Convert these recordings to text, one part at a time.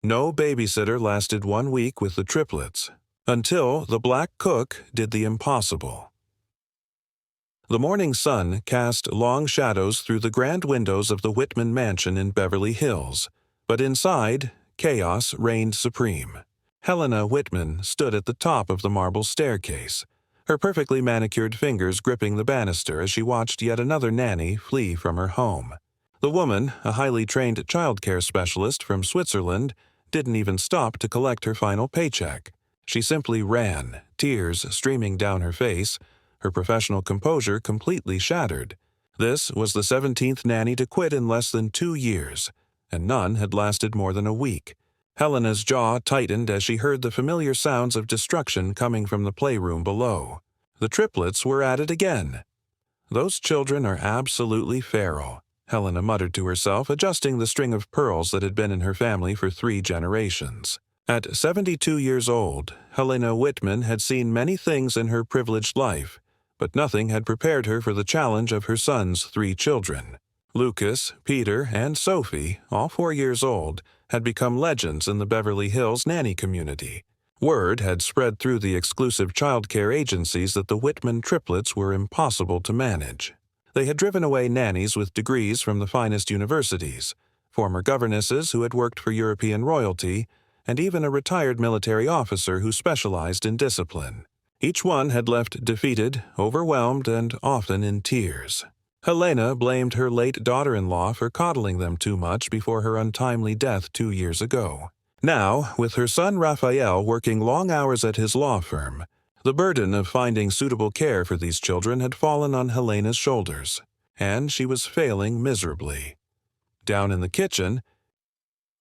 No babysitter lasted 1 week with the triplets, until the black cook did the impossible. The morning sun cast long shadows through the grand windows of the Whitman mansion in Beverly Hills, but inside, chaos reigned supreme. Helena Whitman stood at the top of the marble staircase, her perfectly manicured fingers gripping the banister as she watched yet another nanny flee from her home. The woman, a highly trained childcare specialist from Switzerland, didn't even stop to collect her final paycheck. She simply ran, tears streaming down her face, her professional composure completely shattered. This was the 17th nanny to quit in less than 2 years, and none had lasted more than a week. Helena's jaw tightened as she heard the familiar sounds of destruction coming from the playroom below. The triplets were at it again. "Those children are absolutely feral," Helena muttered to herself, adjusting the string of pearls that had been in her family for 3 generations. At 72 years old, Helena Whitman had seen many things in her privileged life, but nothing had prepared her for the challenge of her son's 3 children. Lucas, Peter, and Sophie, all 4 years old, had become legends in the Beverly Hills nanny community. Word had spread through the exclusive childcare agencies that the Whitman triplets were impossible to manage. They had driven away nannies with degrees from the finest universities, former governesses who had worked for European royalty, and even a retired military officer who specialized in discipline. Each one had left defeated, overwhelmed, and often in tears. Helena blamed her late daughter-in-law for coddling them too much before her untimely death 2 years ago. Now, with her son Raphael working long hours at his law firm, the burden of finding suitable care for these children had fallen on Helena's shoulders, and she was failing miserably. Down in the kitchen,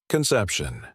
Conception.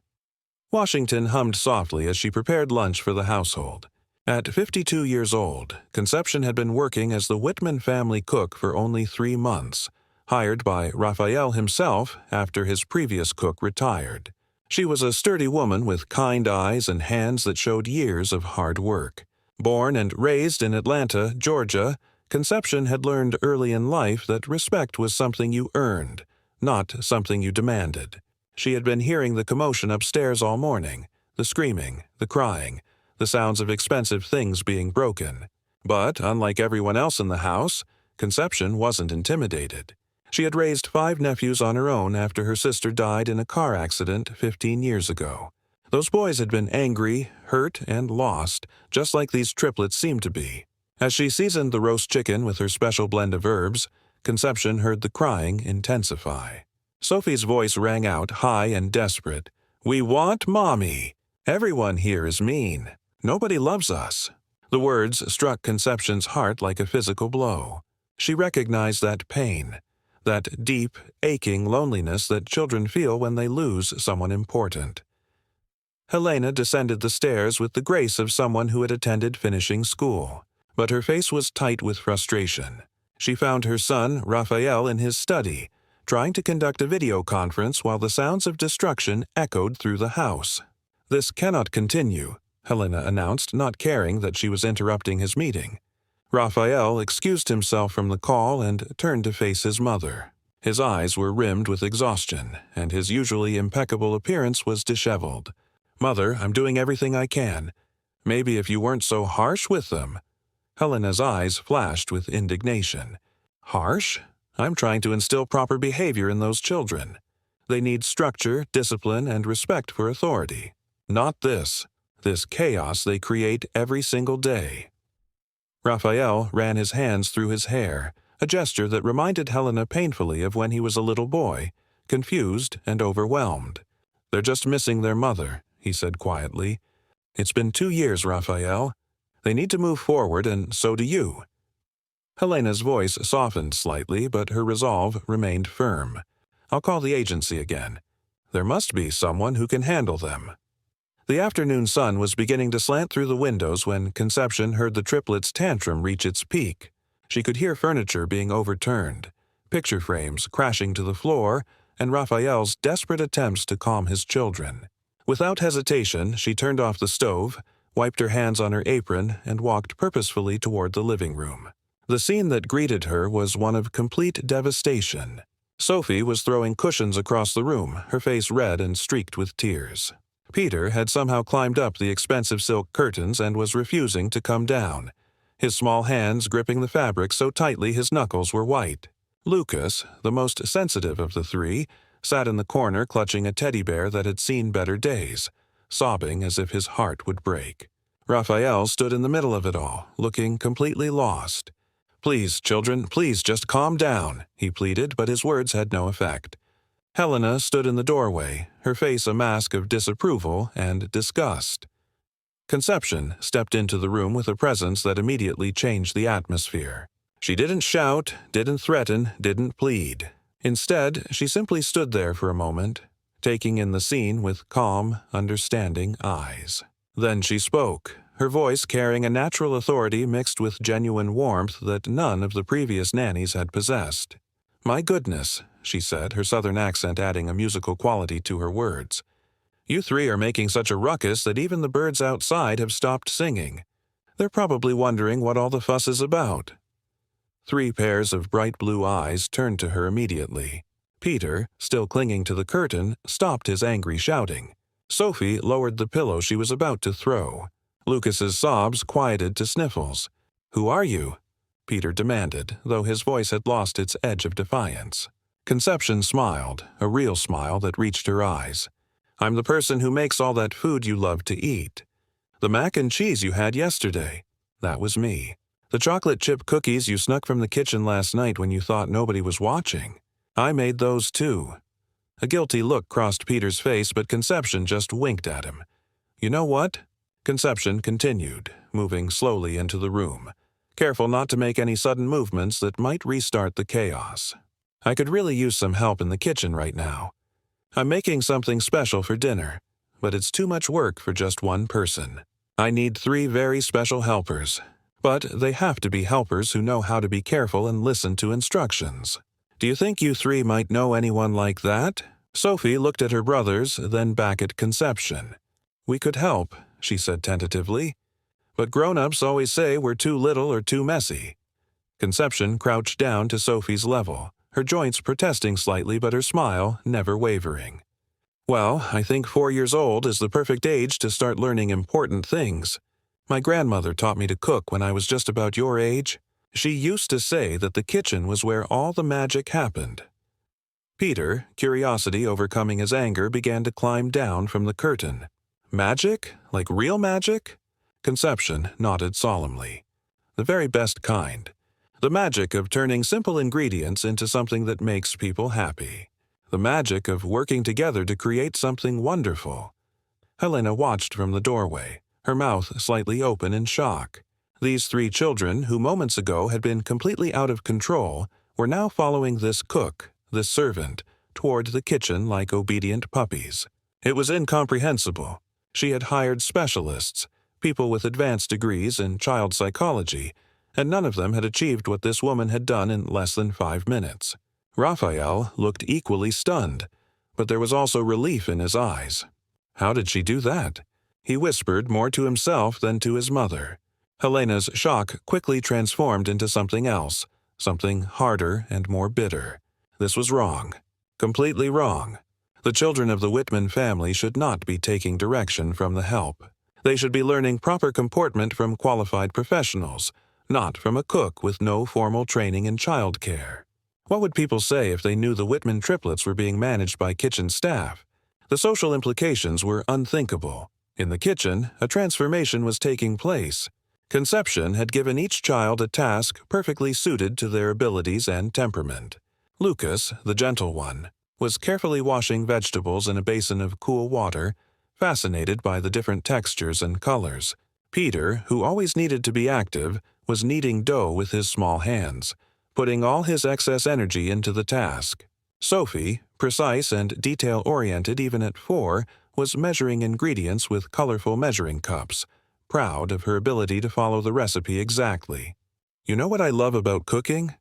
Washington hummed softly as she prepared lunch for the household. At 52 years old, Conception had been working as the Whitman family cook for only 3 months, hired by Raphael himself after his previous cook retired. She was a sturdy woman with kind eyes and hands that showed years of hard work. Born and raised in Atlanta, Georgia, Conception had learned early in life that respect was something you earned, not something you demanded. She had been hearing the commotion upstairs all morning, the screaming, the crying, the sounds of expensive things being broken. But, unlike everyone else in the house, Conception wasn't intimidated. She had raised 5 nephews on her own after her sister died in a car accident 15 years ago. Those boys had been angry, hurt, and lost, just like these triplets seemed to be. As she seasoned the roast chicken with her special blend of herbs, Conception heard the crying intensify. Sophie's voice rang out high and desperate. "We want Mommy! Everyone here is mean. Nobody loves us." The words struck Conception's heart like a physical blow. She recognized that pain, that deep, aching loneliness that children feel when they lose someone important. Helena descended the stairs with the grace of someone who had attended finishing school, but her face was tight with frustration. She found her son, Raphael, in his study, trying to conduct a video conference while the sounds of destruction echoed through the house. "This cannot continue," Helena announced, not caring that she was interrupting his meeting. Raphael excused himself from the call and turned to face his mother. His eyes were rimmed with exhaustion, and his usually impeccable appearance was disheveled. "Mother, I'm doing everything I can. Maybe if you weren't so harsh with them." Helena's eyes flashed with indignation. "Harsh? I'm trying to instill proper behavior in those children. They need structure, discipline, and respect for authority. Not this chaos they create every single day." Raphael ran his hands through his hair, a gesture that reminded Helena painfully of when he was a little boy, confused and overwhelmed. "They're just missing their mother," he said quietly. "It's been 2 years, Raphael. They need to move forward, and so do you." Helena's voice softened slightly, but her resolve remained firm. "I'll call the agency again. There must be someone who can handle them." The afternoon sun was beginning to slant through the windows when Conception heard the triplets' tantrum reach its peak. She could hear furniture being overturned, picture frames crashing to the floor, and Raphael's desperate attempts to calm his children. Without hesitation, she turned off the stove, wiped her hands on her apron, and walked purposefully toward the living room. The scene that greeted her was one of complete devastation. Sophie was throwing cushions across the room, her face red and streaked with tears. Peter had somehow climbed up the expensive silk curtains and was refusing to come down, his small hands gripping the fabric so tightly his knuckles were white. Lucas, the most sensitive of the three, sat in the corner clutching a teddy bear that had seen better days, sobbing as if his heart would break. Raphael stood in the middle of it all, looking completely lost. "Please, children, please just calm down," he pleaded, but his words had no effect. Helena stood in the doorway, her face a mask of disapproval and disgust. Conception stepped into the room with a presence that immediately changed the atmosphere. She didn't shout, didn't threaten, didn't plead. Instead, she simply stood there for a moment, taking in the scene with calm, understanding eyes. Then she spoke, her voice carrying a natural authority mixed with genuine warmth that none of the previous nannies had possessed. "My goodness," she said, her southern accent adding a musical quality to her words. "You three are making such a ruckus that even the birds outside have stopped singing. They're probably wondering what all the fuss is about." 3 pairs of bright blue eyes turned to her immediately. Peter, still clinging to the curtain, stopped his angry shouting. Sophie lowered the pillow she was about to throw. Lucas's sobs quieted to sniffles. "Who are you?" Peter demanded, though his voice had lost its edge of defiance. Conception smiled, a real smile that reached her eyes. "I'm the person who makes all that food you love to eat. The mac and cheese you had yesterday, that was me. The chocolate chip cookies you snuck from the kitchen last night when you thought nobody was watching, I made those too." A guilty look crossed Peter's face, but Conception just winked at him. "You know what?" Conception continued, moving slowly into the room, careful not to make any sudden movements that might restart the chaos. "I could really use some help in the kitchen right now. I'm making something special for dinner, but it's too much work for just one person. I need 3 very special helpers, but they have to be helpers who know how to be careful and listen to instructions. Do you think you 3 might know anyone like that?" Sophie looked at her brothers, then back at Conception. "We could help," she said tentatively, "but grown-ups always say we're too little or too messy." Conception crouched down to Sophie's level, her joints protesting slightly but her smile never wavering. "Well, I think 4 years old is the perfect age to start learning important things. My grandmother taught me to cook when I was just about your age. She used to say that the kitchen was where all the magic happened." Peter, curiosity overcoming his anger, began to climb down from the curtain. "Magic? Like real magic?" Conception nodded solemnly. "The very best kind. The magic of turning simple ingredients into something that makes people happy. The magic of working together to create something wonderful." Helena watched from the doorway, her mouth slightly open in shock. These 3 children, who moments ago had been completely out of control, were now following this cook, this servant, toward the kitchen like obedient puppies. It was incomprehensible. She had hired specialists, people with advanced degrees in child psychology, and none of them had achieved what this woman had done in less than 5 minutes. Raphael looked equally stunned, but there was also relief in his eyes. How did she do that? He whispered more to himself than to his mother. Helena's shock quickly transformed into something else, something harder and more bitter. This was wrong. Completely wrong. The children of the Whitman family should not be taking direction from the help. They should be learning proper comportment from qualified professionals, not from a cook with no formal training in childcare. What would people say if they knew the Whitman triplets were being managed by kitchen staff? The social implications were unthinkable. In the kitchen, a transformation was taking place. Conception had given each child a task perfectly suited to their abilities and temperament. Lucas, the gentle one, was carefully washing vegetables in a basin of cool water, fascinated by the different textures and colors. Peter, who always needed to be active, was kneading dough with his small hands, putting all his excess energy into the task. Sophie, precise and detail-oriented even at 4, was measuring ingredients with colorful measuring cups, proud of her ability to follow the recipe exactly. "You know what I love about cooking?"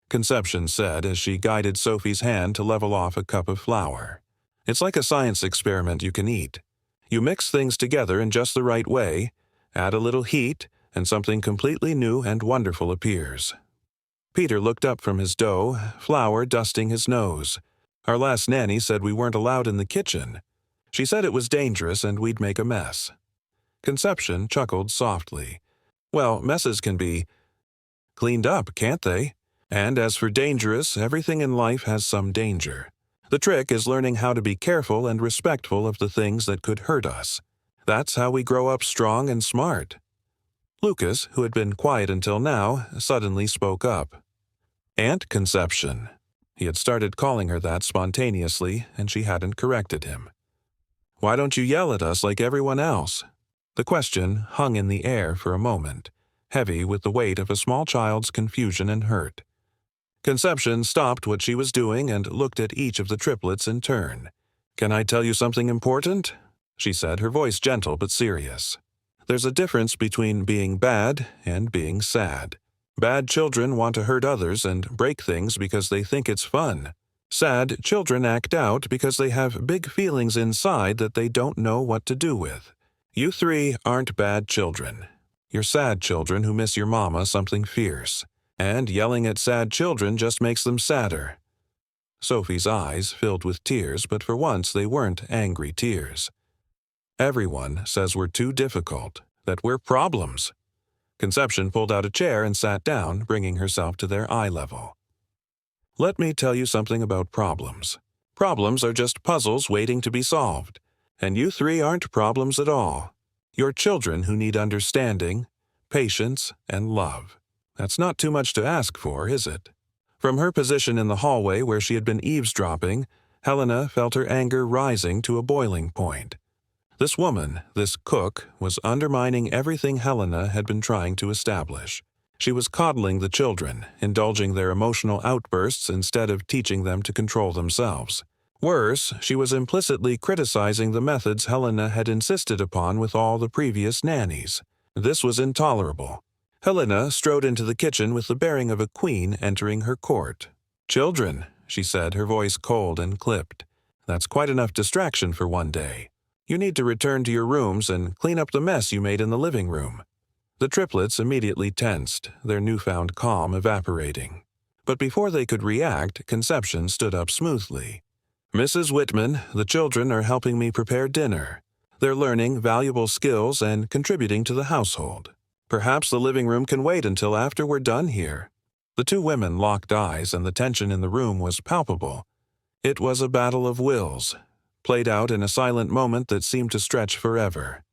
Conception said as she guided Sophie's hand to level off a cup of flour. "It's like a science experiment you can eat. You mix things together in just the right way, add a little heat, and something completely new and wonderful appears." Peter looked up from his dough, flour dusting his nose. Our last nanny said we weren't allowed in the kitchen. She said it was dangerous and we'd make a mess. Conception chuckled softly. Well, messes can be cleaned up, can't they? And as for dangerous, everything in life has some danger. The trick is learning how to be careful and respectful of the things that could hurt us. That's how we grow up strong and smart. Lucas, who had been quiet until now, suddenly spoke up. Aunt Conception. He had started calling her that spontaneously, and she hadn't corrected him. Why don't you yell at us like everyone else? The question hung in the air for a moment, heavy with the weight of a small child's confusion and hurt. Conception stopped what she was doing and looked at each of the triplets in turn. "Can I tell you something important?" she said, her voice gentle but serious. "There's a difference between being bad and being sad. Bad children want to hurt others and break things because they think it's fun. Sad children act out because they have big feelings inside that they don't know what to do with. You three aren't bad children. You're sad children who miss your mama something fierce. And yelling at sad children just makes them sadder." Sophie's eyes filled with tears, but for once they weren't angry tears. "Everyone says we're too difficult, that we're problems." Conception pulled out a chair and sat down, bringing herself to their eye level. "Let me tell you something about problems. Problems are just puzzles waiting to be solved. And you three aren't problems at all. You're children who need understanding, patience, and love. That's not too much to ask for, is it?" From her position in the hallway where she had been eavesdropping, Helena felt her anger rising to a boiling point. This woman, this cook, was undermining everything Helena had been trying to establish. She was coddling the children, indulging their emotional outbursts instead of teaching them to control themselves. Worse, she was implicitly criticizing the methods Helena had insisted upon with all the previous nannies. This was intolerable. Helena strode into the kitchen with the bearing of a queen entering her court. "Children," she said, her voice cold and clipped. "That's quite enough distraction for one day. You need to return to your rooms and clean up the mess you made in the living room." The triplets immediately tensed, their newfound calm evaporating. But before they could react, Conception stood up smoothly. "Mrs. Whitman, the children are helping me prepare dinner. They're learning valuable skills and contributing to the household. Perhaps the living room can wait until after we're done here." The two women locked eyes, and the tension in the room was palpable. It was a battle of wills, played out in a silent moment that seemed to stretch forever.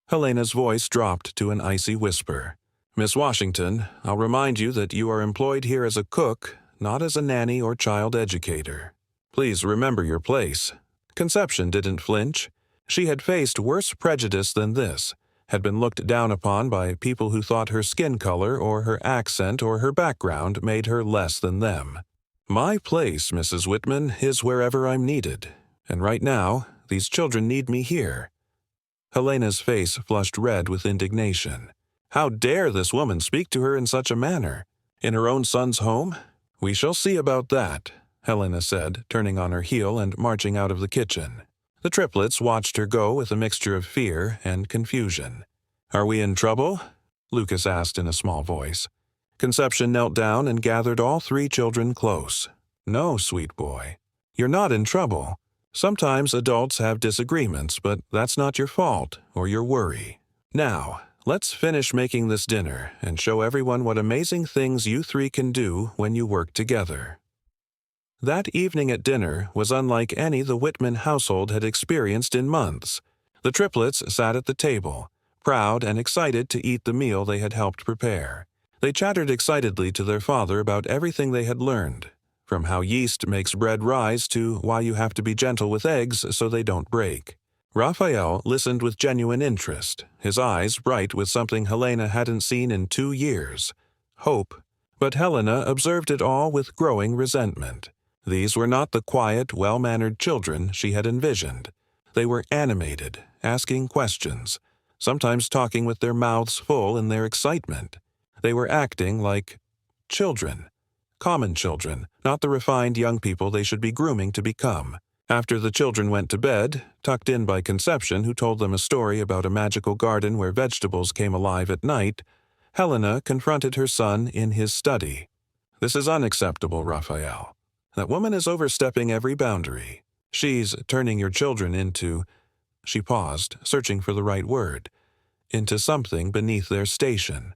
Helena's voice dropped to an icy whisper. "Miss Washington, I'll remind you that you are employed here as a cook, not as a nanny or child educator. Please remember your place." Conception didn't flinch. She had faced worse prejudice than this, had been looked down upon by people who thought her skin color or her accent or her background made her less than them. "My place, Mrs. Whitman, is wherever I'm needed. And right now, these children need me here." Helena's face flushed red with indignation. How dare this woman speak to her in such a manner? In her own son's home? "We shall see about that," Helena said, turning on her heel and marching out of the kitchen. The triplets watched her go with a mixture of fear and confusion. "Are we in trouble?" Lucas asked in a small voice. Conception knelt down and gathered all three children close. "No, sweet boy. You're not in trouble. Sometimes adults have disagreements, but that's not your fault or your worry. Now, let's finish making this dinner and show everyone what amazing things you three can do when you work together." That evening at dinner was unlike any the Whitman household had experienced in months. The triplets sat at the table, proud and excited to eat the meal they had helped prepare. They chattered excitedly to their father about everything they had learned, from how yeast makes bread rise to why you have to be gentle with eggs so they don't break. Raphael listened with genuine interest, his eyes bright with something Helena hadn't seen in 2 years, hope. But Helena observed it all with growing resentment. These were not the quiet, well-mannered children she had envisioned. They were animated, asking questions, sometimes talking with their mouths full in their excitement. They were acting like children, common children, not the refined young people they should be grooming to become. After the children went to bed, tucked in by Conception, who told them a story about a magical garden where vegetables came alive at night, Helena confronted her son in his study. This is unacceptable, Raphael. That woman is overstepping every boundary. She's turning your children into—" She paused, searching for the right word. "Into something beneath their station."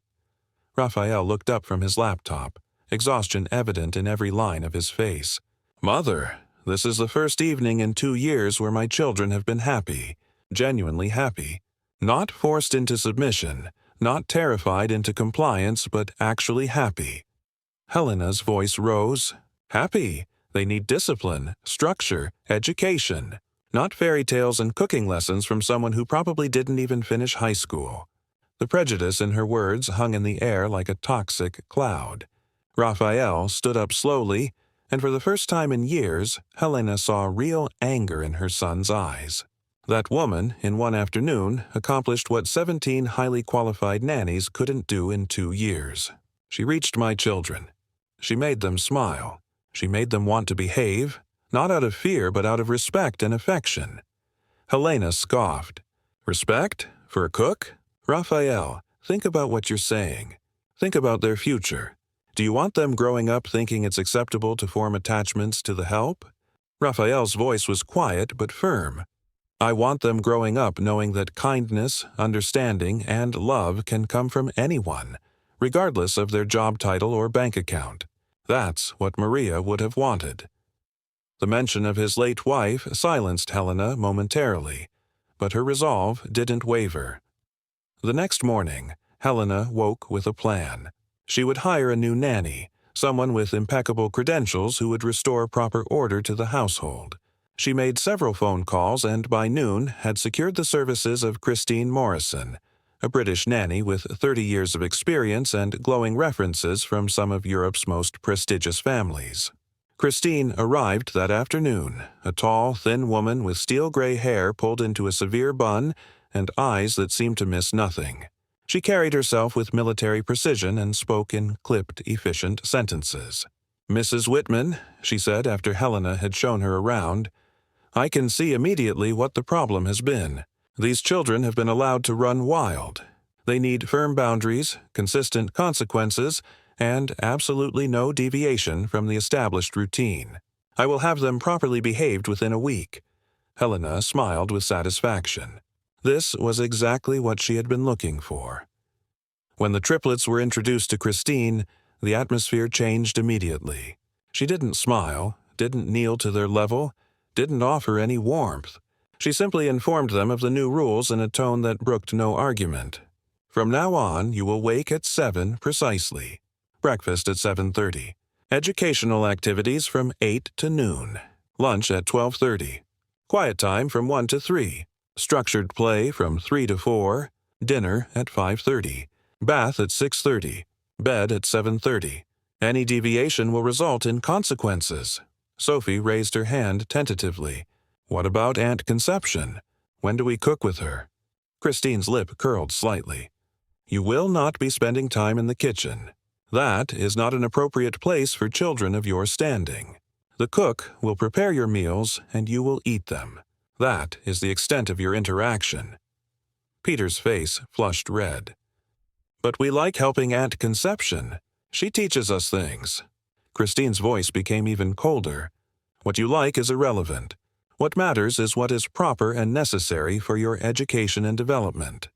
Raphael looked up from his laptop, exhaustion evident in every line of his face. "Mother, this is the first evening in 2 years where my children have been happy, genuinely happy. Not forced into submission, not terrified into compliance, but actually happy." Helena's voice rose. "Happy. They need discipline, structure, education. Not fairy tales and cooking lessons from someone who probably didn't even finish high school." The prejudice in her words hung in the air like a toxic cloud. Raphael stood up slowly, and for the first time in years, Helena saw real anger in her son's eyes. That woman, in one afternoon, accomplished what 17 highly qualified nannies couldn't do in 2 years. She reached my children. She made them smile. She made them want to behave, not out of fear but out of respect and affection. Helena scoffed. "Respect? For a cook? Raphael, think about what you're saying. Think about their future. Do you want them growing up thinking it's acceptable to form attachments to the help?" Raphael's voice was quiet but firm. "I want them growing up knowing that kindness, understanding, and love can come from anyone, regardless of their job title or bank account. That's what Maria would have wanted." The mention of his late wife silenced Helena momentarily, but her resolve didn't waver. The next morning, Helena woke with a plan. She would hire a new nanny, someone with impeccable credentials who would restore proper order to the household. She made several phone calls and by noon had secured the services of Christine Morrison, a British nanny with 30 years of experience and glowing references from some of Europe's most prestigious families. Christine arrived that afternoon, a tall, thin woman with steel-gray hair pulled into a severe bun and eyes that seemed to miss nothing. She carried herself with military precision and spoke in clipped, efficient sentences. "Mrs. Whitman," she said after Helena had shown her around, "I can see immediately what the problem has been. These children have been allowed to run wild. They need firm boundaries, consistent consequences, and absolutely no deviation from the established routine. I will have them properly behaved within a week." Helena smiled with satisfaction. This was exactly what she had been looking for. When the triplets were introduced to Christine, the atmosphere changed immediately. She didn't smile, didn't kneel to their level, didn't offer any warmth. She simply informed them of the new rules in a tone that brooked no argument. "From now on, you will wake at 7 precisely. Breakfast at 7:30. Educational activities from 8 to noon. Lunch at 12:30. Quiet time from 1 to 3. Structured play from 3 to 4. Dinner at 5:30. Bath at 6:30. Bed at 7:30. Any deviation will result in consequences." Sophie raised her hand tentatively. "What about Aunt Conception? When do we cook with her?" Christine's lip curled slightly. "You will not be spending time in the kitchen. That is not an appropriate place for children of your standing. The cook will prepare your meals and you will eat them. That is the extent of your interaction." Peter's face flushed red. "But we like helping Aunt Conception. She teaches us things." Christine's voice became even colder. "What you like is irrelevant. What matters is what is proper and necessary for your education and development."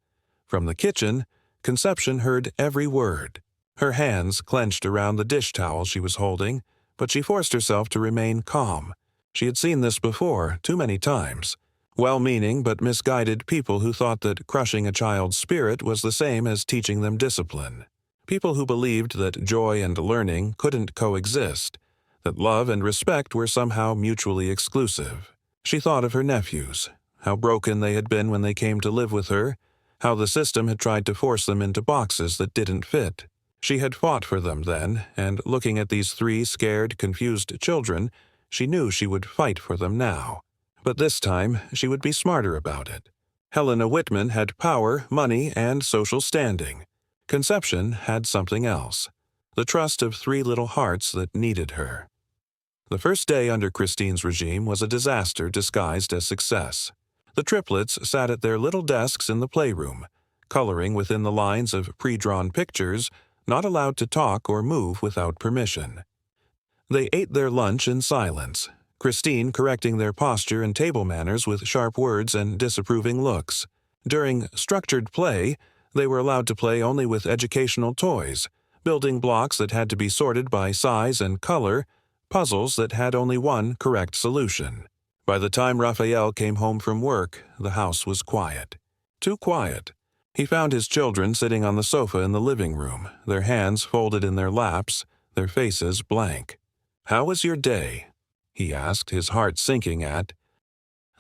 From the kitchen, Conception heard every word. Her hands clenched around the dish towel she was holding, but she forced herself to remain calm. She had seen this before, too many times. Well-meaning but misguided people who thought that crushing a child's spirit was the same as teaching them discipline. People who believed that joy and learning couldn't coexist, that love and respect were somehow mutually exclusive. She thought of her nephews, how broken they had been when they came to live with her, how the system had tried to force them into boxes that didn't fit. She had fought for them then, and looking at these 3 scared, confused children, she knew she would fight for them now. But this time, she would be smarter about it. Helena Whitman had power, money, and social standing. Conception had something else, the trust of 3 little hearts that needed her. The first day under Christine's regime was a disaster disguised as success. The triplets sat at their little desks in the playroom, coloring within the lines of pre-drawn pictures, not allowed to talk or move without permission. They ate their lunch in silence, Christine correcting their posture and table manners with sharp words and disapproving looks. During structured play, they were allowed to play only with educational toys, building blocks that had to be sorted by size and color, puzzles that had only one correct solution. By the time Raphael came home from work, the house was quiet. Too quiet. He found his children sitting on the sofa in the living room, their hands folded in their laps, their faces blank. "How was your day?" he asked, his heart sinking at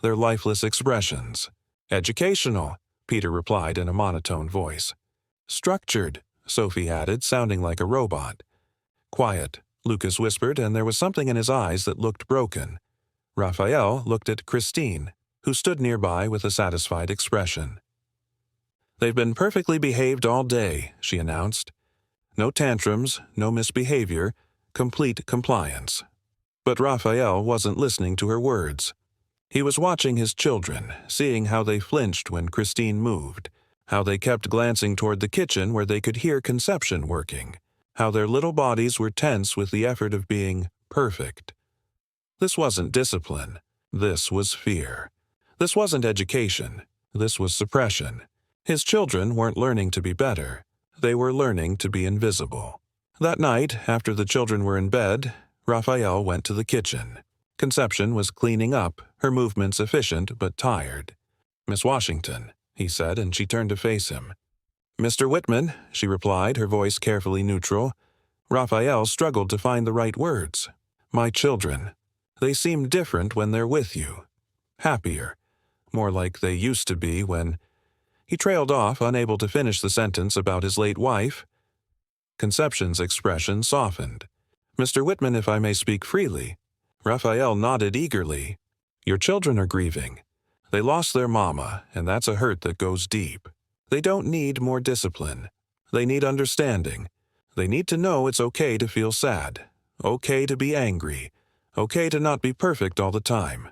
their lifeless expressions. "Educational," Peter replied in a monotone voice. "Structured," Sophie added, sounding like a robot. "Quiet," Lucas whispered, and there was something in his eyes that looked broken. Raphael looked at Christine, who stood nearby with a satisfied expression. "They've been perfectly behaved all day," she announced. "No tantrums, no misbehavior, complete compliance." But Raphael wasn't listening to her words. He was watching his children, seeing how they flinched when Christine moved, how they kept glancing toward the kitchen where they could hear conception working, how their little bodies were tense with the effort of being perfect. This wasn't discipline. This was fear. This wasn't education. This was suppression. His children weren't learning to be better. They were learning to be invisible. That night, after the children were in bed, Raphael went to the kitchen. Conception was cleaning up, her movements efficient but tired. "Miss Washington," he said, and she turned to face him. "Mr. Whitman," she replied, her voice carefully neutral. Raphael struggled to find the right words. "My children. They seem different when they're with you. Happier. More like they used to be when—" He trailed off, unable to finish the sentence about his late wife. Conception's expression softened. "Mr. Whitman, if I may speak freely." Raphael nodded eagerly. "Your children are grieving. They lost their mama, and that's a hurt that goes deep. They don't need more discipline. They need understanding. They need to know it's okay to feel sad, okay to be angry, okay to not be perfect all the time."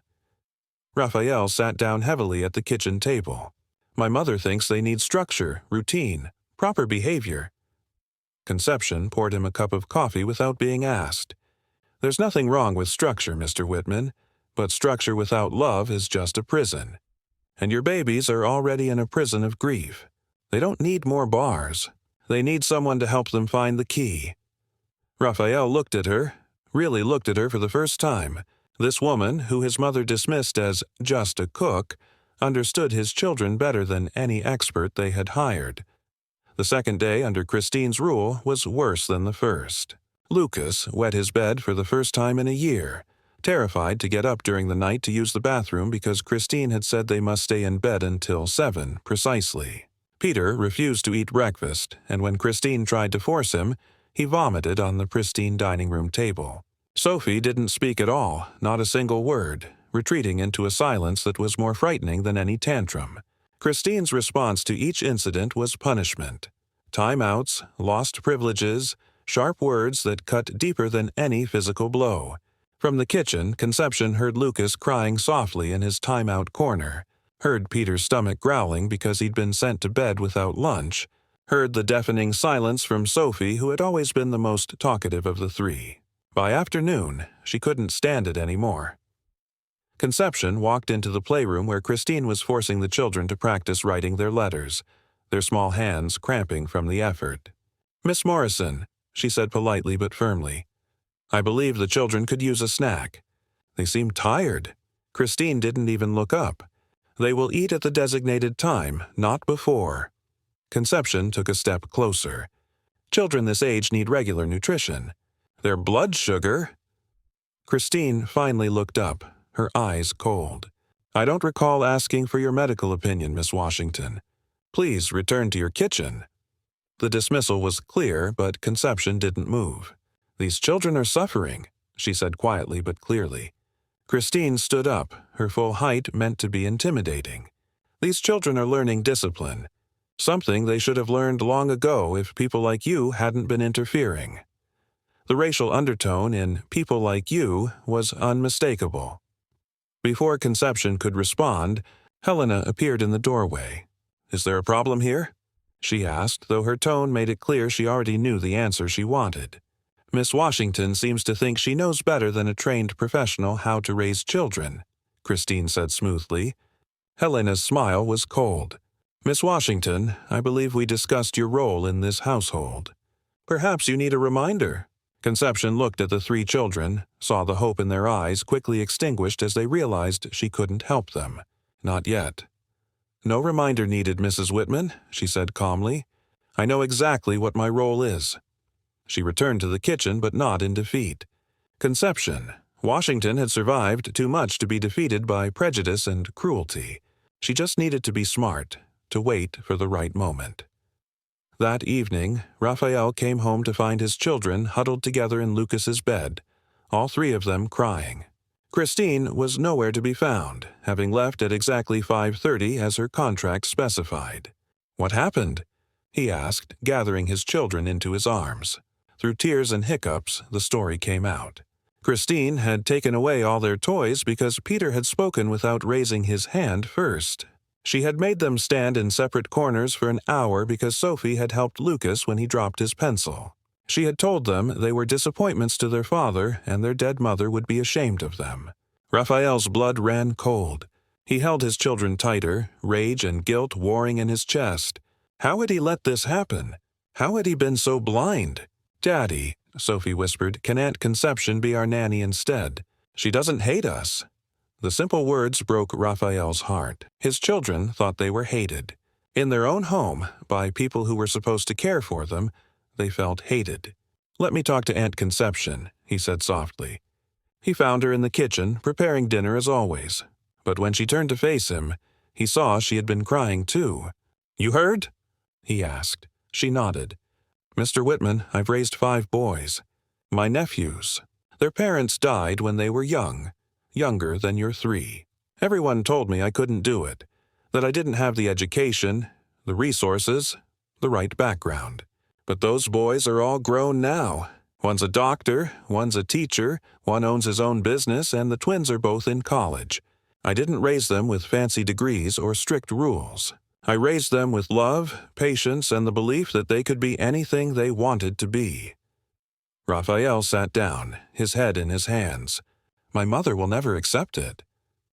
Raphael sat down heavily at the kitchen table. "My mother thinks they need structure, routine, proper behavior." Conception poured him a cup of coffee without being asked. "There's nothing wrong with structure, Mr. Whitman, but structure without love is just a prison. And your babies are already in a prison of grief. They don't need more bars. They need someone to help them find the key." Raphael looked at her, really looked at her for the first time. This woman, who his mother dismissed as just a cook, understood his children better than any expert they had hired. The second day under Christine's rule was worse than the first. Lucas wet his bed for the first time in a year, terrified to get up during the night to use the bathroom because Christine had said they must stay in bed until 7 precisely. Peter refused to eat breakfast, and when Christine tried to force him, he vomited on the pristine dining room table. Sophie didn't speak at all, not a single word, retreating into a silence that was more frightening than any tantrum. Christine's response to each incident was punishment. Timeouts, lost privileges, sharp words that cut deeper than any physical blow. From the kitchen, Conception heard Lucas crying softly in his timeout corner, heard Peter's stomach growling because he'd been sent to bed without lunch, heard the deafening silence from Sophie, who had always been the most talkative of the three. By afternoon, she couldn't stand it anymore. Conception walked into the playroom where Christine was forcing the children to practice writing their letters, their small hands cramping from the effort. "Miss Morrison," she said politely but firmly, "I believe the children could use a snack. They seem tired." Christine didn't even look up. "They will eat at the designated time, not before." Conception took a step closer. "Children this age need regular nutrition. Their blood sugar—" Christine finally looked up, her eyes cold. "I don't recall asking for your medical opinion, Miss Washington. Please return to your kitchen." The dismissal was clear, but Conception didn't move. "These children are suffering," she said quietly but clearly. Christine stood up, her full height meant to be intimidating. "These children are learning discipline. Something they should have learned long ago if people like you hadn't been interfering." The racial undertone in "people like you" was unmistakable. Before Conception could respond, Helena appeared in the doorway. "Is there a problem here?" she asked, though her tone made it clear she already knew the answer she wanted. Miss Washington seems to think she knows better than a trained professional how to raise children, Christine said smoothly. Helena's smile was cold. Miss Washington, I believe we discussed your role in this household. Perhaps you need a reminder. Conception looked at the three children, saw the hope in their eyes quickly extinguished as they realized she couldn't help them. Not yet. No reminder needed, Mrs. Whitman, she said calmly. I know exactly what my role is. She returned to the kitchen, but not in defeat. Conception. Washington had survived too much to be defeated by prejudice and cruelty. She just needed to be smart, to wait for the right moment. That evening, Raphael came home to find his children huddled together in Lucas's bed, all three of them crying. Christine was nowhere to be found, having left at exactly 5:30 as her contract specified. What happened? He asked, gathering his children into his arms. Through tears and hiccups, the story came out. Christine had taken away all their toys because Peter had spoken without raising his hand first. She had made them stand in separate corners for an hour because Sophie had helped Lucas when he dropped his pencil. She had told them they were disappointments to their father and their dead mother would be ashamed of them. Raphael's blood ran cold. He held his children tighter, rage and guilt warring in his chest. How had he let this happen? How had he been so blind? Daddy, Sophie whispered, can Aunt Conception be our nanny instead? She doesn't hate us. The simple words broke Raphael's heart. His children thought they were hated. In their own home, by people who were supposed to care for them, they felt hated. Let me talk to Aunt Conception, he said softly. He found her in the kitchen, preparing dinner as always. But when she turned to face him, he saw she had been crying too. You heard? He asked. She nodded. Mr. Whitman, I've raised 5 boys. My nephews. Their parents died when they were young, younger than your 3. Everyone told me I couldn't do it, that I didn't have the education, the resources, the right background. But those boys are all grown now. One's a doctor, one's a teacher, one owns his own business, and the twins are both in college. I didn't raise them with fancy degrees or strict rules. I raised them with love, patience, and the belief that they could be anything they wanted to be. Raphael sat down, his head in his hands. My mother will never accept it.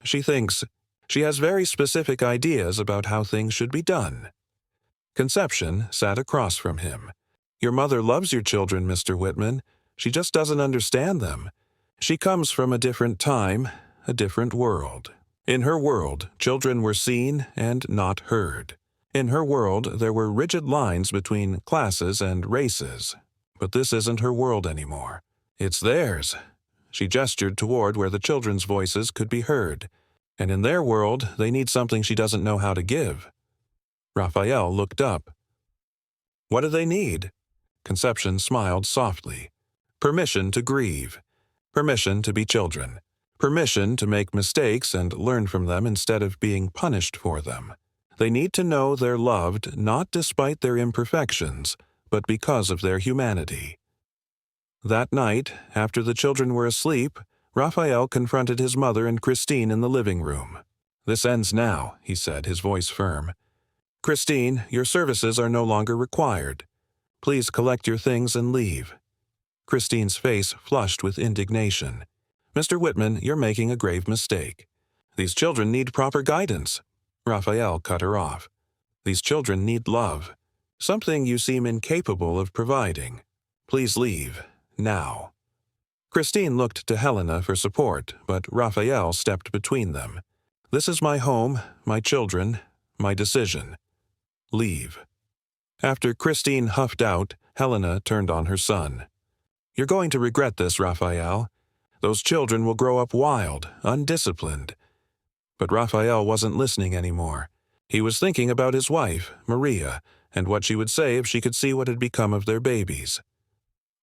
She has very specific ideas about how things should be done. Conception sat across from him. Your mother loves your children, Mr. Whitman. She just doesn't understand them. She comes from a different time, a different world. In her world, children were seen and not heard. In her world, there were rigid lines between classes and races. But this isn't her world anymore. It's theirs. She gestured toward where the children's voices could be heard. And in their world, they need something she doesn't know how to give. Raphael looked up. What do they need? Conception smiled softly. Permission to grieve. Permission to be children. Permission to make mistakes and learn from them instead of being punished for them. They need to know they're loved not despite their imperfections, but because of their humanity. That night, after the children were asleep, Raphael confronted his mother and Christine in the living room. This ends now, he said, his voice firm. Christine, your services are no longer required. Please collect your things and leave. Christine's face flushed with indignation. Mr. Whitman, you're making a grave mistake. These children need proper guidance. Raphael cut her off. These children need love. Something you seem incapable of providing. Please leave. Now. Christine looked to Helena for support, but Raphael stepped between them. This is my home, my children, my decision. Leave. After Christine huffed out, Helena turned on her son. You're going to regret this, Raphael. Those children will grow up wild, undisciplined. But Raphael wasn't listening anymore. He was thinking about his wife, Maria, and what she would say if she could see what had become of their babies.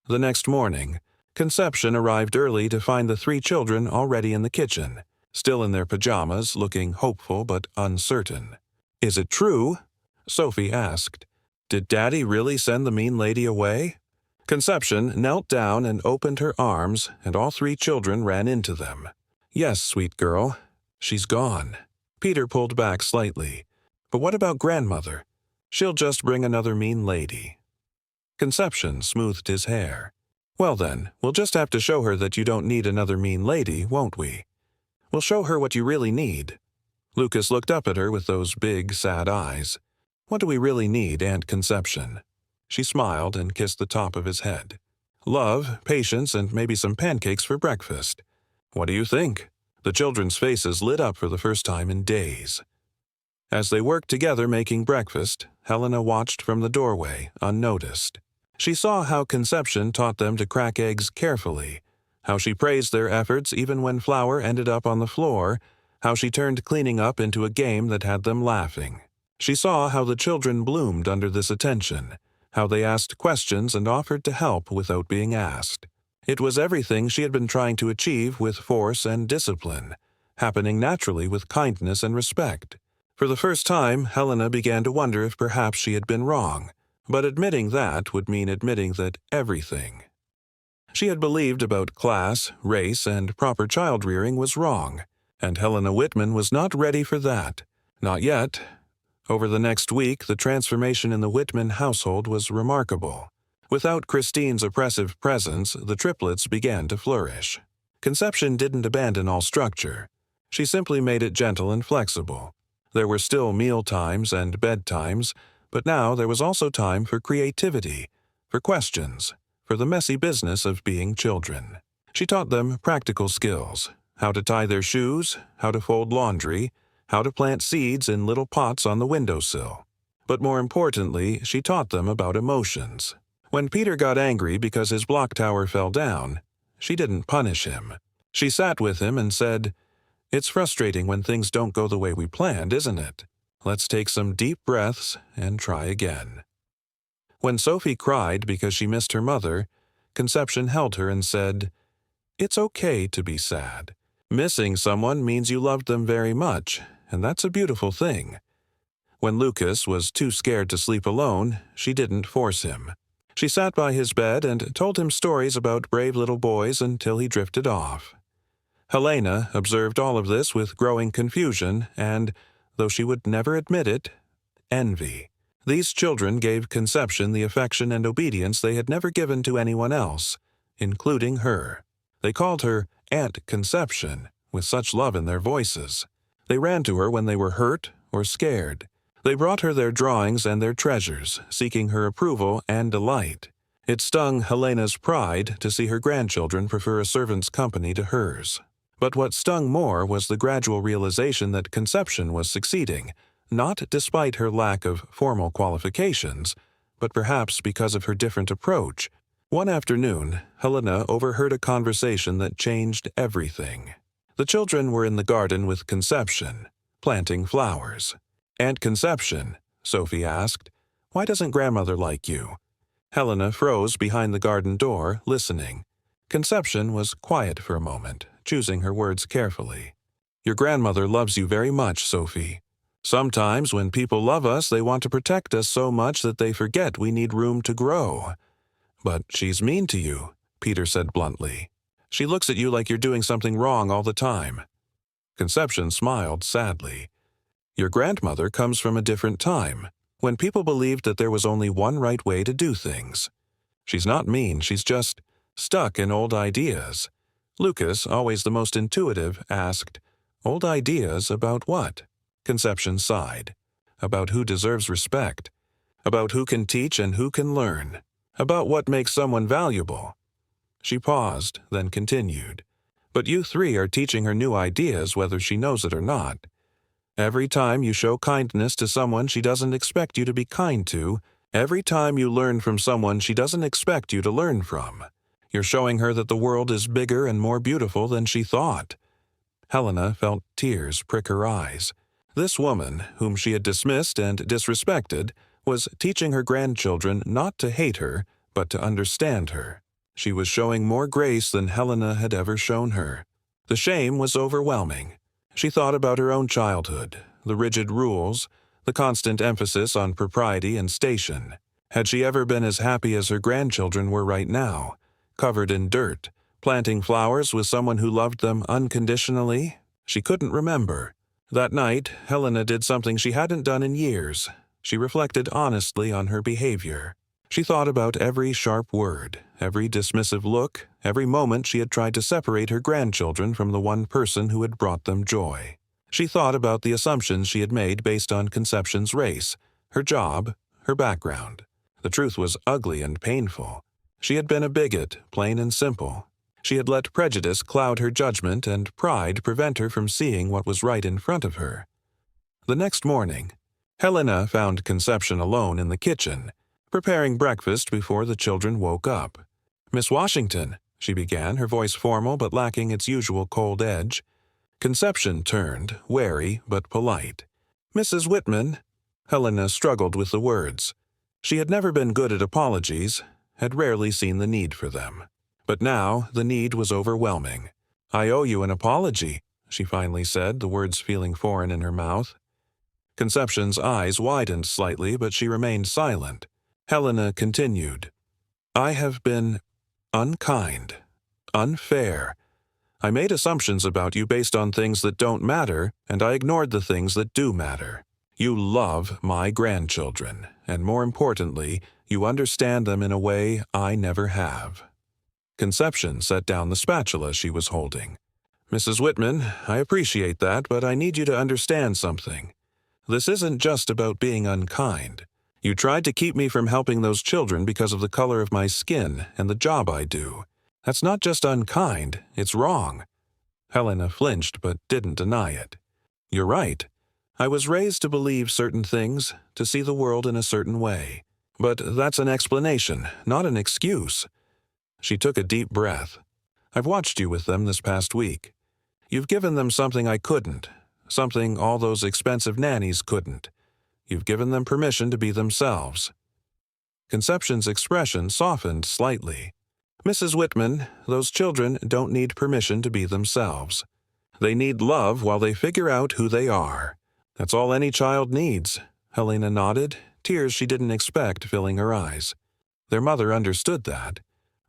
The next morning, Conception arrived early to find the 3 children already in the kitchen, still in their pajamas, looking hopeful but uncertain. Is it true? Sophie asked. Did Daddy really send the mean lady away? Conception knelt down and opened her arms, and all 3 children ran into them. Yes, sweet girl. She's gone. Peter pulled back slightly. But what about grandmother? She'll just bring another mean lady." Conception smoothed his hair. "Well then, we'll just have to show her that you don't need another mean lady, won't we? We'll show her what you really need." Lucas looked up at her with those big, sad eyes. "What do we really need, Aunt Conception?" She smiled and kissed the top of his head. "Love, patience, and maybe some pancakes for breakfast. What do you think?" The children's faces lit up for the first time in days. As they worked together making breakfast, Helena watched from the doorway, unnoticed. She saw how Conception taught them to crack eggs carefully, how she praised their efforts even when flour ended up on the floor, how she turned cleaning up into a game that had them laughing. She saw how the children bloomed under this attention, how they asked questions and offered to help without being asked. It was everything she had been trying to achieve with force and discipline, happening naturally with kindness and respect. For the first time, Helena began to wonder if perhaps she had been wrong, but admitting that would mean admitting that everything she had believed about class, race, and proper child-rearing was wrong, and Helena Whitman was not ready for that. Not yet. Over the next week, the transformation in the Whitman household was remarkable. Without Christine's oppressive presence, the triplets began to flourish. Conception didn't abandon all structure. She simply made it gentle and flexible. There were still meal times and bedtimes, but now there was also time for creativity, for questions, for the messy business of being children. She taught them practical skills, how to tie their shoes, how to fold laundry, how to plant seeds in little pots on the windowsill. But more importantly, she taught them about emotions. When Peter got angry because his block tower fell down, she didn't punish him. She sat with him and said, "It's frustrating when things don't go the way we planned, isn't it? Let's take some deep breaths and try again." When Sophie cried because she missed her mother, Conception held her and said, "It's okay to be sad. Missing someone means you loved them very much, and that's a beautiful thing." When Lucas was too scared to sleep alone, she didn't force him. She sat by his bed and told him stories about brave little boys until he drifted off. Helena observed all of this with growing confusion and, though she would never admit it, envy. These children gave Conception the affection and obedience they had never given to anyone else, including her. They called her Aunt Conception, with such love in their voices. They ran to her when they were hurt or scared. They brought her their drawings and their treasures, seeking her approval and delight. It stung Helena's pride to see her grandchildren prefer a servant's company to hers. But what stung more was the gradual realization that Conception was succeeding, not despite her lack of formal qualifications, but perhaps because of her different approach. One afternoon, Helena overheard a conversation that changed everything. The children were in the garden with Conception, planting flowers. "Aunt Conception," Sophie asked, "why doesn't grandmother like you?" Helena froze behind the garden door, listening. Conception was quiet for a moment, choosing her words carefully. "Your grandmother loves you very much, Sophie. Sometimes when people love us, they want to protect us so much that they forget we need room to grow. But she's mean to you," Peter said bluntly. "She looks at you like you're doing something wrong all the time." Conception smiled sadly. "Your grandmother comes from a different time, when people believed that there was only one right way to do things. She's not mean, she's just stuck in old ideas." Lucas, always the most intuitive, asked, "Old ideas about what?" Conception sighed. "About who deserves respect. About who can teach and who can learn. About what makes someone valuable." She paused, then continued. "But you three are teaching her new ideas whether she knows it or not. Every time you show kindness to someone she doesn't expect you to be kind to, every time you learn from someone she doesn't expect you to learn from, you're showing her that the world is bigger and more beautiful than she thought." Helena felt tears prick her eyes. This woman, whom she had dismissed and disrespected, was teaching her grandchildren not to hate her, but to understand her. She was showing more grace than Helena had ever shown her. The shame was overwhelming. She thought about her own childhood, the rigid rules, the constant emphasis on propriety and station. Had she ever been as happy as her grandchildren were right now, covered in dirt, planting flowers with someone who loved them unconditionally? She couldn't remember. That night, Helena did something she hadn't done in years. She reflected honestly on her behavior. She thought about every sharp word, every dismissive look, every moment she had tried to separate her grandchildren from the one person who had brought them joy. She thought about the assumptions she had made based on Conception's race, her job, her background. The truth was ugly and painful. She had been a bigot, plain and simple. She had let prejudice cloud her judgment and pride prevent her from seeing what was right in front of her. The next morning, Helena found Conception alone in the kitchen, preparing breakfast before the children woke up. "Miss Washington," she began, her voice formal but lacking its usual cold edge. Conception turned, wary but polite. "Mrs. Whitman." Helena struggled with the words. She had never been good at apologies, had rarely seen the need for them. But now the need was overwhelming. "I owe you an apology," she finally said, the words feeling foreign in her mouth. Conception's eyes widened slightly, but she remained silent. Helena continued, "I have been unkind, unfair. I made assumptions about you based on things that don't matter, and I ignored the things that do matter. You love my grandchildren, and more importantly, you understand them in a way I never have." Conception set down the spatula she was holding. "Mrs. Whitman, I appreciate that, but I need you to understand something. This isn't just about being unkind. You tried to keep me from helping those children because of the color of my skin and the job I do. That's not just unkind, it's wrong." Helena flinched but didn't deny it. "You're right. I was raised to believe certain things, to see the world in a certain way. But that's an explanation, not an excuse." She took a deep breath. "I've watched you with them this past week. You've given them something I couldn't, something all those expensive nannies couldn't. You've given them permission to be themselves." Conception's expression softened slightly. "Mrs. Whitman, those children don't need permission to be themselves. They need love while they figure out who they are. That's all any child needs." Helena nodded, tears she didn't expect filling her eyes. Their mother understood that.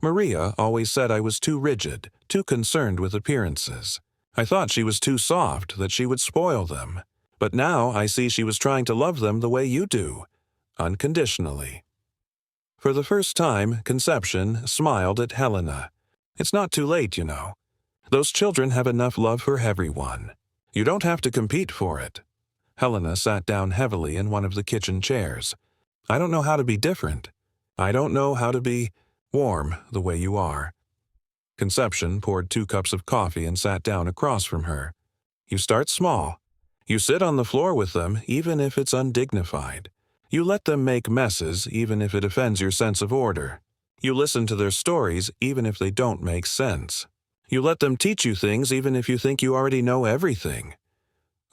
"Maria always said I was too rigid, too concerned with appearances. I thought she was too soft, that she would spoil them. But now I see she was trying to love them the way you do, unconditionally." For the first time, Conception smiled at Helena. "It's not too late, you know. Those children have enough love for everyone. You don't have to compete for it." Helena sat down heavily in one of the kitchen chairs. "I don't know how to be different. I don't know how to be warm the way you are." Conception poured 2 cups of coffee and sat down across from her. "You start small. You sit on the floor with them, even if it's undignified. You let them make messes, even if it offends your sense of order. You listen to their stories, even if they don't make sense. You let them teach you things, even if you think you already know everything."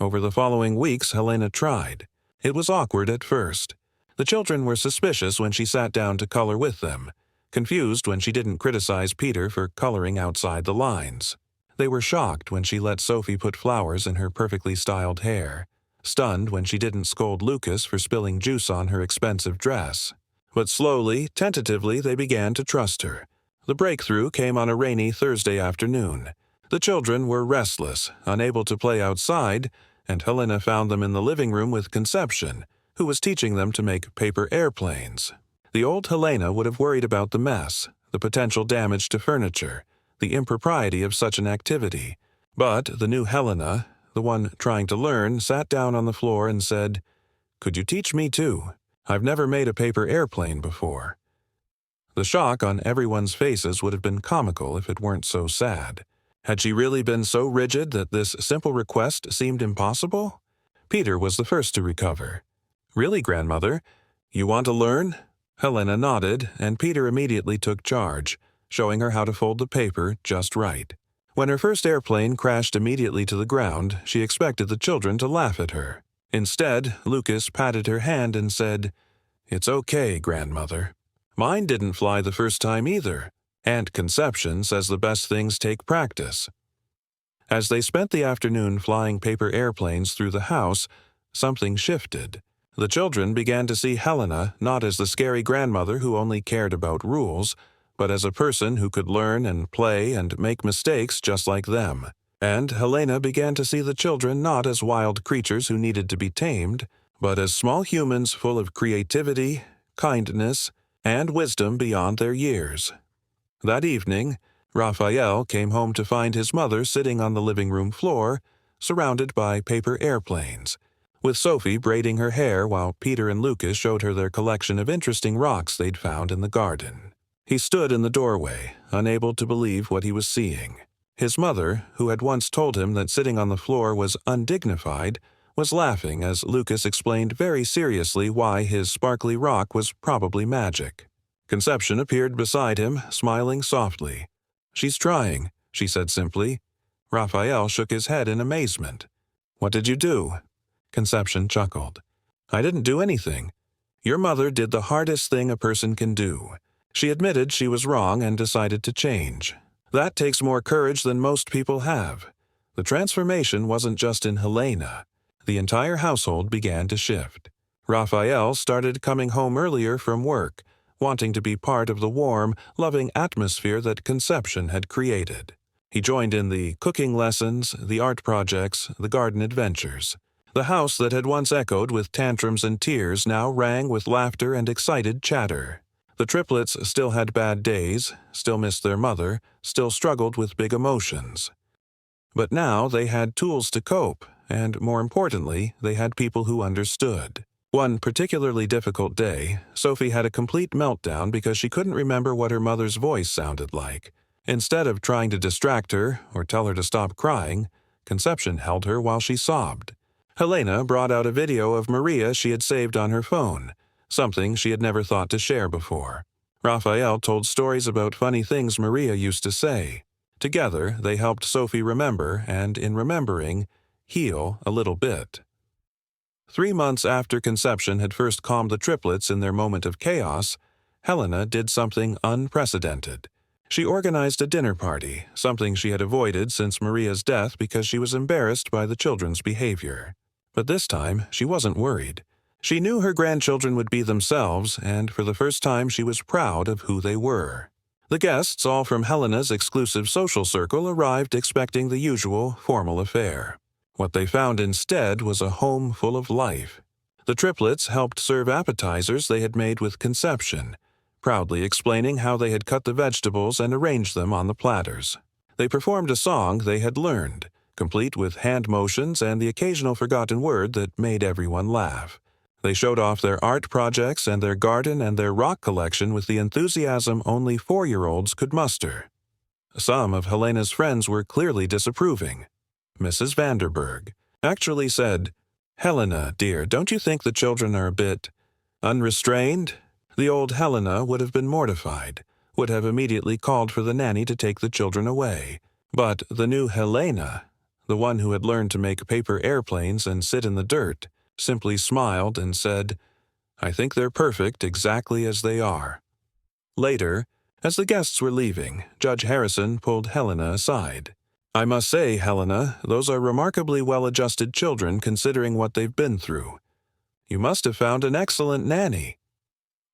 Over the following weeks, Helena tried. It was awkward at first. The children were suspicious when she sat down to color with them, confused when she didn't criticize Peter for coloring outside the lines. They were shocked when she let Sophie put flowers in her perfectly styled hair, stunned when she didn't scold Lucas for spilling juice on her expensive dress. But slowly, tentatively, they began to trust her. The breakthrough came on a rainy Thursday afternoon. The children were restless, unable to play outside, and Helena found them in the living room with Conception, who was teaching them to make paper airplanes. The old Helena would have worried about the mess, the potential damage to furniture, the impropriety of such an activity. But the new Helena, the one trying to learn, sat down on the floor and said, "Could you teach me too? I've never made a paper airplane before." The shock on everyone's faces would have been comical if it weren't so sad. Had she really been so rigid that this simple request seemed impossible? Peter was the first to recover. "Really, grandmother? You want to learn?" Helena nodded, and Peter immediately took charge, showing her how to fold the paper just right. When her first airplane crashed immediately to the ground, she expected the children to laugh at her. Instead, Lucas patted her hand and said, "It's okay, grandmother. Mine didn't fly the first time either. Aunt Conception says the best things take practice." As they spent the afternoon flying paper airplanes through the house, something shifted. The children began to see Helena not as the scary grandmother who only cared about rules, but as a person who could learn and play and make mistakes just like them. And Helena began to see the children not as wild creatures who needed to be tamed, but as small humans full of creativity, kindness, and wisdom beyond their years. That evening, Raphael came home to find his mother sitting on the living room floor, surrounded by paper airplanes, with Sophie braiding her hair while Peter and Lucas showed her their collection of interesting rocks they'd found in the garden. He stood in the doorway, unable to believe what he was seeing. His mother, who had once told him that sitting on the floor was undignified, was laughing as Lucas explained very seriously why his sparkly rock was probably magic. Conception appeared beside him, smiling softly. "She's trying," she said simply. Raphael shook his head in amazement. "What did you do?" Conception chuckled. "I didn't do anything. Your mother did the hardest thing a person can do. She admitted she was wrong and decided to change. That takes more courage than most people have. The transformation wasn't just in Helena. The entire household began to shift. Raphael started coming home earlier from work, wanting to be part of the warm, loving atmosphere that Conception had created. He joined in the cooking lessons, the art projects, the garden adventures. The house that had once echoed with tantrums and tears now rang with laughter and excited chatter. The triplets still had bad days, still missed their mother, still struggled with big emotions. But now they had tools to cope, and more importantly, they had people who understood. One particularly difficult day, Sophie had a complete meltdown because she couldn't remember what her mother's voice sounded like. Instead of trying to distract her or tell her to stop crying, Conception held her while she sobbed. Helena brought out a video of Maria she had saved on her phone, something she had never thought to share before. Raphael told stories about funny things Maria used to say. Together, they helped Sophie remember and, in remembering, heal a little bit. 3 months after Conception had first calmed the triplets in their moment of chaos, Helena did something unprecedented. She organized a dinner party, something she had avoided since Maria's death because she was embarrassed by the children's behavior. But this time, she wasn't worried. She knew her grandchildren would be themselves, and for the first time she was proud of who they were. The guests, all from Helena's exclusive social circle, arrived expecting the usual formal affair. What they found instead was a home full of life. The triplets helped serve appetizers they had made with Conception, proudly explaining how they had cut the vegetables and arranged them on the platters. They performed a song they had learned, complete with hand motions and the occasional forgotten word that made everyone laugh. They showed off their art projects and their garden and their rock collection with the enthusiasm only 4-year-olds could muster. Some of Helena's friends were clearly disapproving. Mrs. Vanderburg actually said, "Helena, dear, don't you think the children are a bit unrestrained?" The old Helena would have been mortified, would have immediately called for the nanny to take the children away. But the new Helena, the one who had learned to make paper airplanes and sit in the dirt, simply smiled and said, "I think they're perfect exactly as they are." Later, as the guests were leaving, Judge Harrison pulled Helena aside. "I must say, Helena, those are remarkably well-adjusted children considering what they've been through. You must have found an excellent nanny."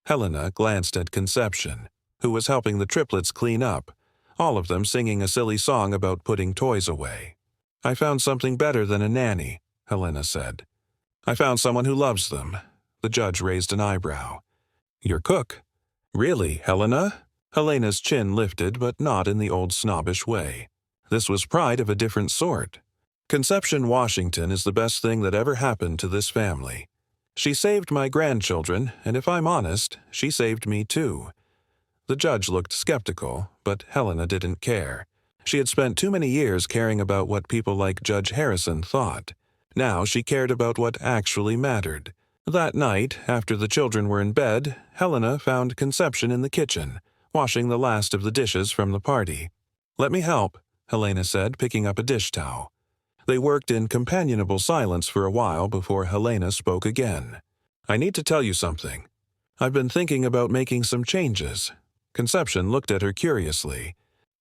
Helena glanced at Conception, who was helping the triplets clean up, all of them singing a silly song about putting toys away. "I found something better than a nanny," Helena said. "I found someone who loves them." The judge raised an eyebrow. "Your cook." "Really, Helena?" Helena's chin lifted, but not in the old snobbish way. This was pride of a different sort. "Conception Washington is the best thing that ever happened to this family. She saved my grandchildren, and if I'm honest, she saved me too." The judge looked skeptical, but Helena didn't care. She had spent too many years caring about what people like Judge Harrison thought. Now she cared about what actually mattered. That night, after the children were in bed, Helena found Conception in the kitchen, washing the last of the dishes from the party. "Let me help," Helena said, picking up a dish towel. They worked in companionable silence for a while before Helena spoke again. "I need to tell you something. I've been thinking about making some changes." Conception looked at her curiously.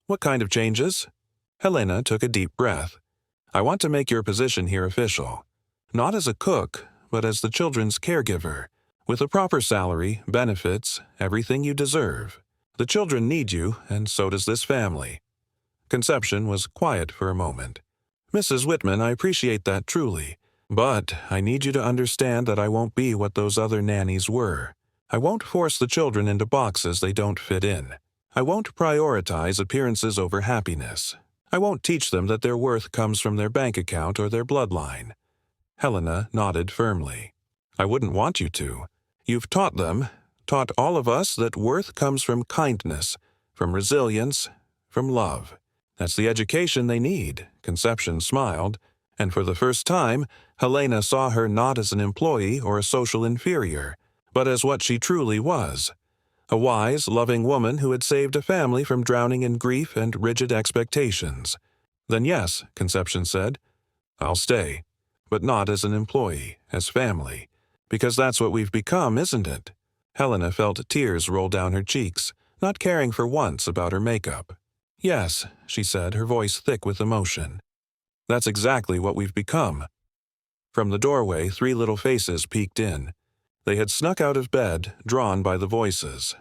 "What kind of changes?" Helena took a deep breath. "I want to make your position here official. Not as a cook, but as the children's caregiver, with a proper salary, benefits, everything you deserve. The children need you, and so does this family." Conception was quiet for a moment. "Mrs. Whitman, I appreciate that truly. But I need you to understand that I won't be what those other nannies were. I won't force the children into boxes they don't fit in. I won't prioritize appearances over happiness. I won't teach them that their worth comes from their bank account or their bloodline." Helena nodded firmly. "I wouldn't want you to. You've taught all of us that worth comes from kindness, from resilience, from love. That's the education they need." Conception smiled, and for the first time, Helena saw her not as an employee or a social inferior, but as what she truly was. A wise, loving woman who had saved a family from drowning in grief and rigid expectations. "Then yes," Conception said, "I'll stay. But not as an employee, as family. Because that's what we've become, isn't it?" Helena felt tears roll down her cheeks, not caring for once about her makeup. "Yes," she said, her voice thick with emotion. "That's exactly what we've become." From the doorway, 3 little faces peeked in. They had snuck out of bed, drawn by the voices.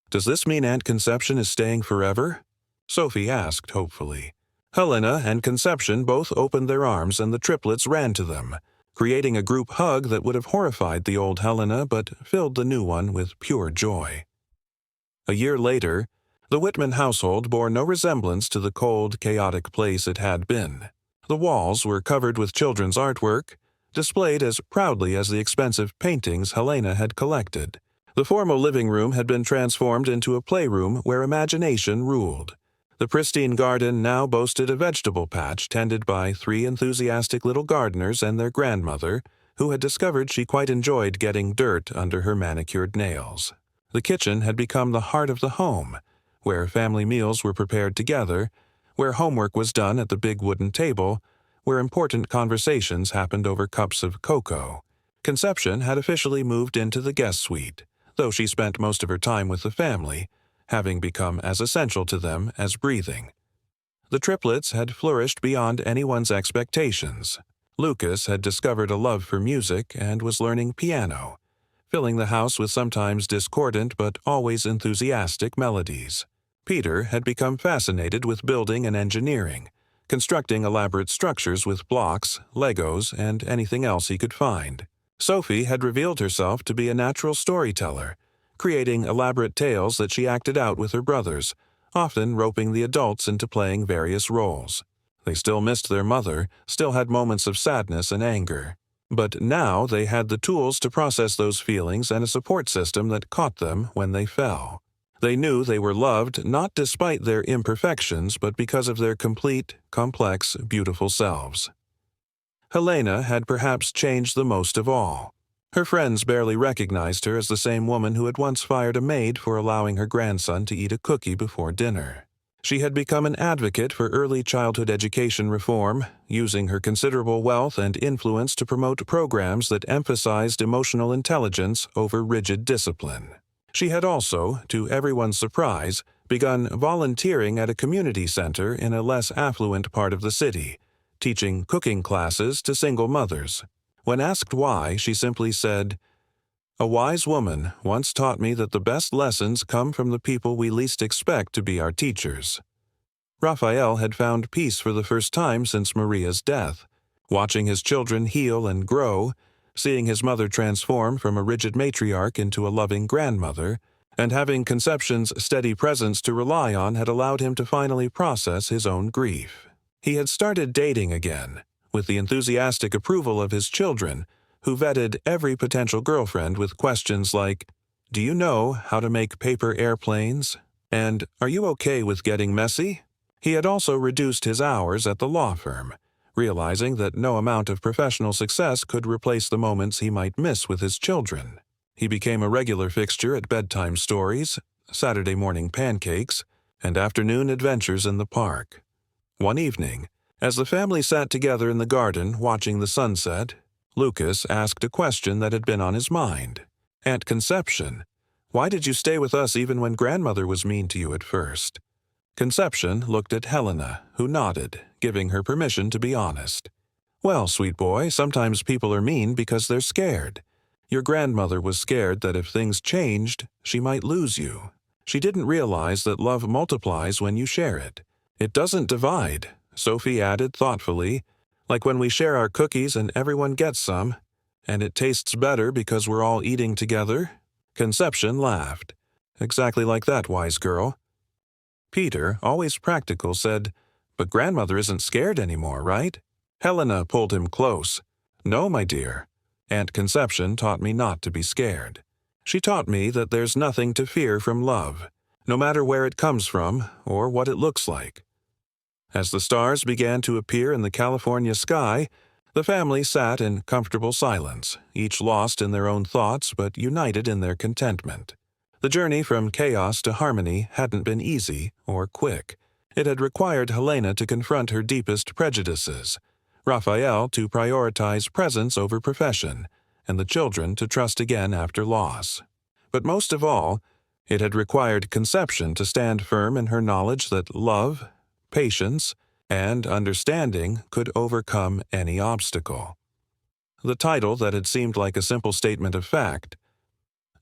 "Does this mean Aunt Conception is staying forever?" Sophie asked hopefully. Helena and Conception both opened their arms and the triplets ran to them, creating a group hug that would have horrified the old Helena but filled the new one with pure joy. A year later, the Whitman household bore no resemblance to the cold, chaotic place it had been. The walls were covered with children's artwork, displayed as proudly as the expensive paintings Helena had collected. The formal living room had been transformed into a playroom where imagination ruled. The pristine garden now boasted a vegetable patch tended by 3 enthusiastic little gardeners and their grandmother, who had discovered she quite enjoyed getting dirt under her manicured nails. The kitchen had become the heart of the home, where family meals were prepared together, where homework was done at the big wooden table, where important conversations happened over cups of cocoa. Conception had officially moved into the guest suite, though she spent most of her time with the family, having become as essential to them as breathing. The triplets had flourished beyond anyone's expectations. Lucas had discovered a love for music and was learning piano, filling the house with sometimes discordant but always enthusiastic melodies. Peter had become fascinated with building and engineering, constructing elaborate structures with blocks, Legos, and anything else he could find. Sophie had revealed herself to be a natural storyteller, creating elaborate tales that she acted out with her brothers, often roping the adults into playing various roles. They still missed their mother, still had moments of sadness and anger. But now they had the tools to process those feelings and a support system that caught them when they fell. They knew they were loved not despite their imperfections, but because of their complete, complex, beautiful selves. Helena had perhaps changed the most of all. Her friends barely recognized her as the same woman who had once fired a maid for allowing her grandson to eat a cookie before dinner. She had become an advocate for early childhood education reform, using her considerable wealth and influence to promote programs that emphasized emotional intelligence over rigid discipline. She had also, to everyone's surprise, begun volunteering at a community center in a less affluent part of the city, teaching cooking classes to single mothers. When asked why, she simply said, "A wise woman once taught me that the best lessons come from the people we least expect to be our teachers." Raphael had found peace for the first time since Maria's death, watching his children heal and grow, seeing his mother transform from a rigid matriarch into a loving grandmother, and having Conception's steady presence to rely on had allowed him to finally process his own grief. He had started dating again, with the enthusiastic approval of his children, who vetted every potential girlfriend with questions like, "Do you know how to make paper airplanes?" and "Are you okay with getting messy?" He had also reduced his hours at the law firm, realizing that no amount of professional success could replace the moments he might miss with his children. He became a regular fixture at bedtime stories, Saturday morning pancakes, and afternoon adventures in the park. One evening, as the family sat together in the garden watching the sunset, Lucas asked a question that had been on his mind. "Aunt Conception, why did you stay with us even when Grandmother was mean to you at first?" Conception looked at Helena, who nodded, giving her permission to be honest. "Well, sweet boy, sometimes people are mean because they're scared. Your grandmother was scared that if things changed, she might lose you. She didn't realize that love multiplies when you share it. It doesn't divide," Sophie added thoughtfully, Like when we share our cookies and everyone gets some, and it tastes better because we're all eating together? Conception laughed. Exactly like that, wise girl. Peter, always practical, said, "But grandmother isn't scared anymore, right?" Helena pulled him close. "No, my dear. Aunt Conception taught me not to be scared. She taught me that there's nothing to fear from love, no matter where it comes from or what it looks like." As the stars began to appear in the California sky, the family sat in comfortable silence, each lost in their own thoughts but united in their contentment. The journey from chaos to harmony hadn't been easy or quick. It had required Helena to confront her deepest prejudices, Raphael to prioritize presence over profession, and the children to trust again after loss. But most of all, it had required Conception to stand firm in her knowledge that love, patience, and understanding could overcome any obstacle. The title that had seemed like a simple statement of fact,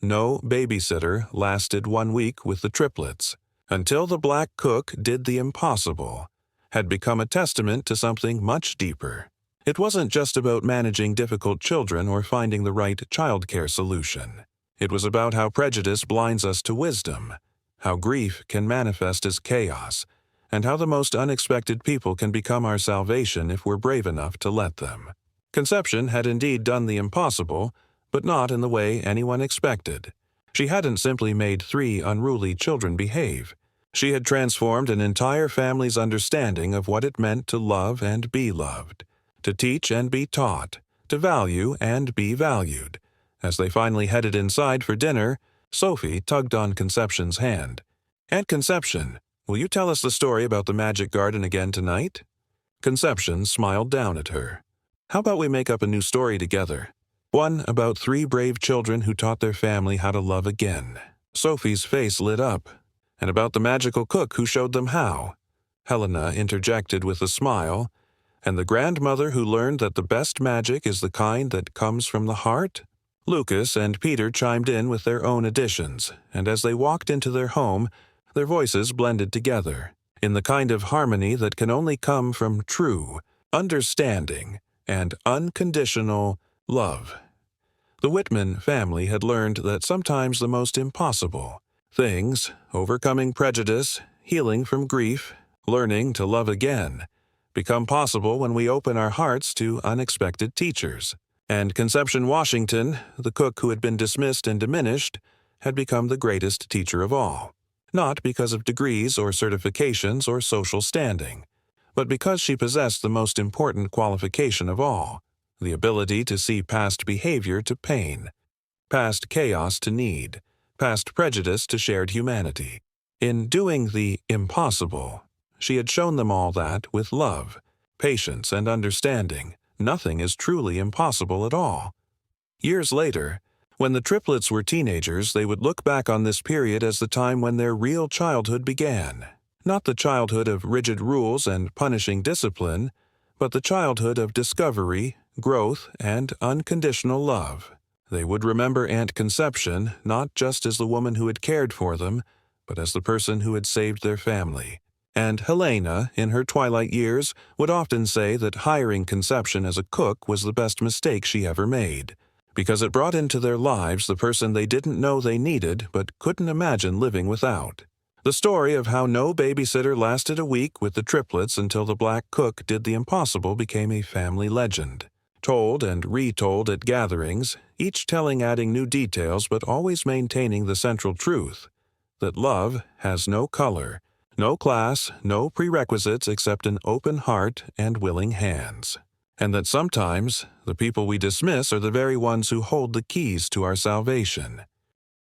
"No Babysitter Lasted 1 Week with the Triplets, Until the Black Cook Did the Impossible," had become a testament to something much deeper. It wasn't just about managing difficult children or finding the right childcare solution. It was about how prejudice blinds us to wisdom, how grief can manifest as chaos, and how the most unexpected people can become our salvation if we're brave enough to let them. Conception had indeed done the impossible, but not in the way anyone expected. She hadn't simply made 3 unruly children behave. She had transformed an entire family's understanding of what it meant to love and be loved, to teach and be taught, to value and be valued. As they finally headed inside for dinner, Sophie tugged on Conception's hand. "Aunt Conception, will you tell us the story about the magic garden again tonight?" Conception smiled down at her. "How about we make up a new story together? One about 3 brave children who taught their family how to love again." Sophie's face lit up. "And about the magical cook who showed them how," Helena interjected with a smile. "And the grandmother who learned that the best magic is the kind that comes from the heart?" Lucas and Peter chimed in with their own additions, and as they walked into their home, their voices blended together, in the kind of harmony that can only come from true, understanding, and unconditional love. The Whitman family had learned that sometimes the most impossible things, overcoming prejudice, healing from grief, learning to love again, become possible when we open our hearts to unexpected teachers. And Conception Washington, the cook who had been dismissed and diminished, had become the greatest teacher of all. Not because of degrees or certifications or social standing, but because she possessed the most important qualification of all, the ability to see past behavior to pain, past chaos to need, past prejudice to shared humanity. In doing the impossible, she had shown them all that, with love, patience, and understanding, nothing is truly impossible at all. Years later, when the triplets were teenagers, they would look back on this period as the time when their real childhood began. Not the childhood of rigid rules and punishing discipline, but the childhood of discovery, growth, and unconditional love. They would remember Aunt Conception not just as the woman who had cared for them, but as the person who had saved their family. And Helena, in her twilight years, would often say that hiring Conception as a cook was the best mistake she ever made, because it brought into their lives the person they didn't know they needed but couldn't imagine living without. The story of how no babysitter lasted a week with the triplets until the black cook did the impossible became a family legend. Told and retold at gatherings, each telling adding new details but always maintaining the central truth, that love has no color, no class, no prerequisites except an open heart and willing hands. And that sometimes the people we dismiss are the very ones who hold the keys to our salvation.